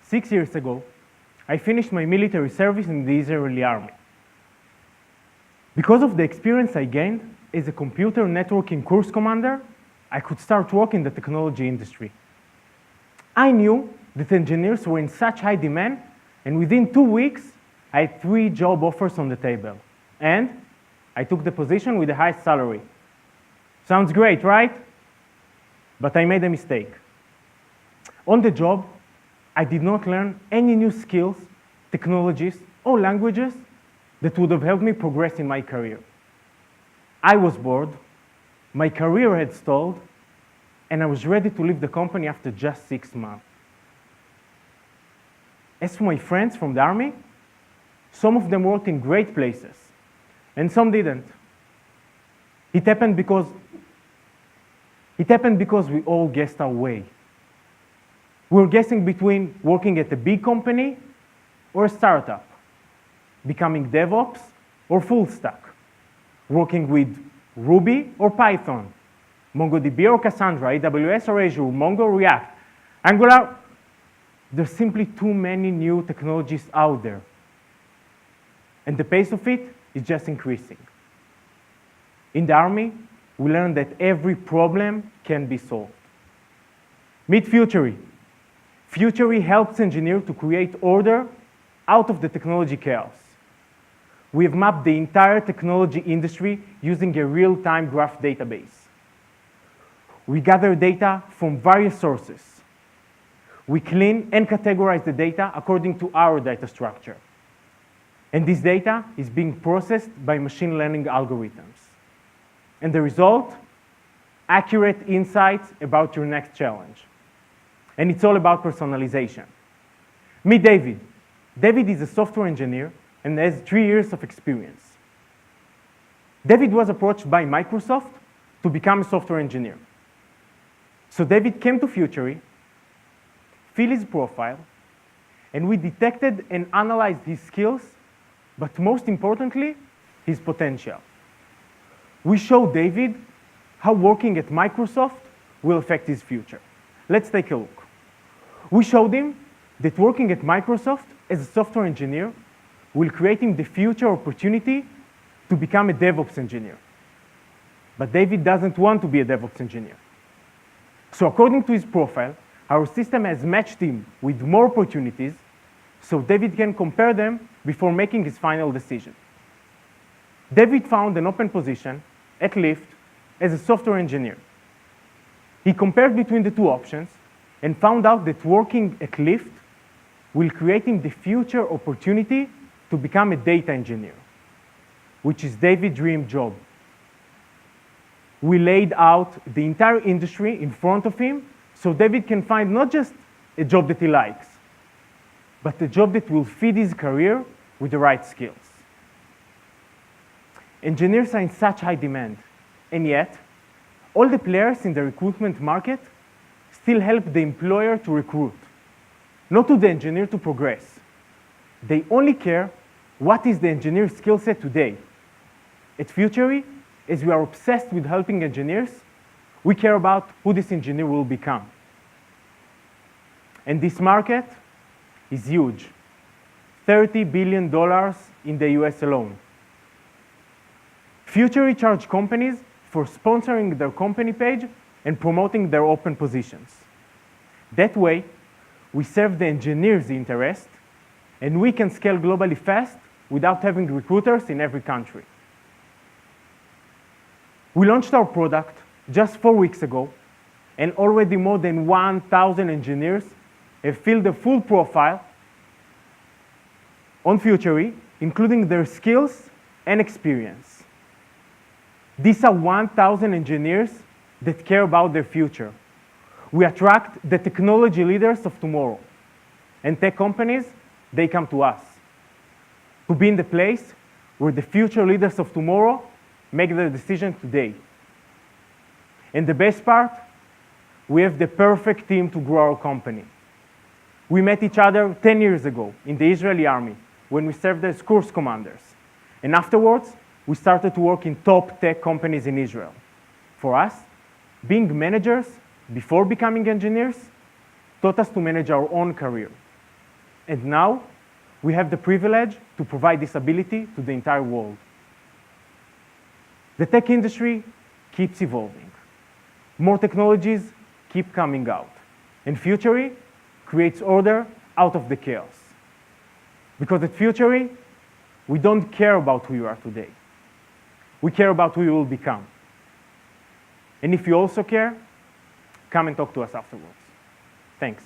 6 years ago, I finished my military service in the Israeli army. Because of the experience I gained as a computer networking course commander, I could start work in the technology industry. I knew that engineers were in such high demand, and within 2 weeks, I had 3 job offers on the table. And I took the position with the highest salary. Sounds great, right? But I made a mistake. On the job, I did not learn any new skills, technologies, or languages that would have helped me progress in my career. I was bored, my career had stalled, and I was ready to leave the company after just 6 months. As for my friends from the army, some of them worked in great places, and some didn't. It happened because we all guessed our way. We were guessing between working at a big company or a startup, becoming DevOps or full stack, working with Ruby or Python, MongoDB or Cassandra, AWS or Azure, Mongo, React, Angular. There's simply too many new technologies out there. And the pace of it is just increasing. In the army, we learned that every problem can be solved. Meet Futury. Futury helps engineers to create order out of the technology chaos. We have mapped the entire technology industry using a real-time graph database. We gather data from various sources. We clean and categorize the data according to our data structure. And this data is being processed by machine learning algorithms. And the result? Accurate insights about your next challenge. And it's all about personalization. Meet David. David is a software engineer and has 3 years of experience. David was approached by Microsoft to become a software engineer. So David came to Futury, filled his profile, and we detected and analyzed his skills, but most importantly, his potential. We showed David how working at Microsoft will affect his future. Let's take a look. We showed him that working at Microsoft as a software engineer will create him the future opportunity to become a DevOps engineer. But David doesn't want to be a DevOps engineer. So according to his profile, our system has matched him with more opportunities so David can compare them before making his final decision. David found an open position at Lyft as a software engineer. He compared between the 2 options and found out that working at Lyft will create him the future opportunity to become a data engineer, which is David's dream job. We laid out the entire industry in front of him so David can find not just a job that he likes, but a job that will fit his career with the right skills. Engineers are in such high demand, and yet, all the players in the recruitment market still help the employer to recruit, not to the engineer to progress. They only care what is the engineer's skill set today. At Futury, as we are obsessed with helping engineers, we care about who this engineer will become. And this market is huge, $30 billion in the US alone. Futury charge companies for sponsoring their company page and promoting their open positions. That way, we serve the engineers' interest, and we can scale globally fast without having recruiters in every country. We launched our product just 4 weeks ago, and already more than 1,000 engineers have filled the full profile on Futury, including their skills and experience. These are 1,000 engineers that care about their future. We attract the technology leaders of tomorrow. And tech companies, they come to us to be in the place where the future leaders of tomorrow make their decision today. And the best part, we have the perfect team to grow our company. We met each other 10 years ago in the Israeli army when we served as course commanders. And afterwards, we started to work in top tech companies in Israel. For us, being managers before becoming engineers taught us to manage our own career. And now, we have the privilege to provide this ability to the entire world. The tech industry keeps evolving. More technologies keep coming out. And Futury creates order out of the chaos. Because at Futury, we don't care about who you are today. We care about who you will become. And if you also care, come and talk to us afterwards. Thanks.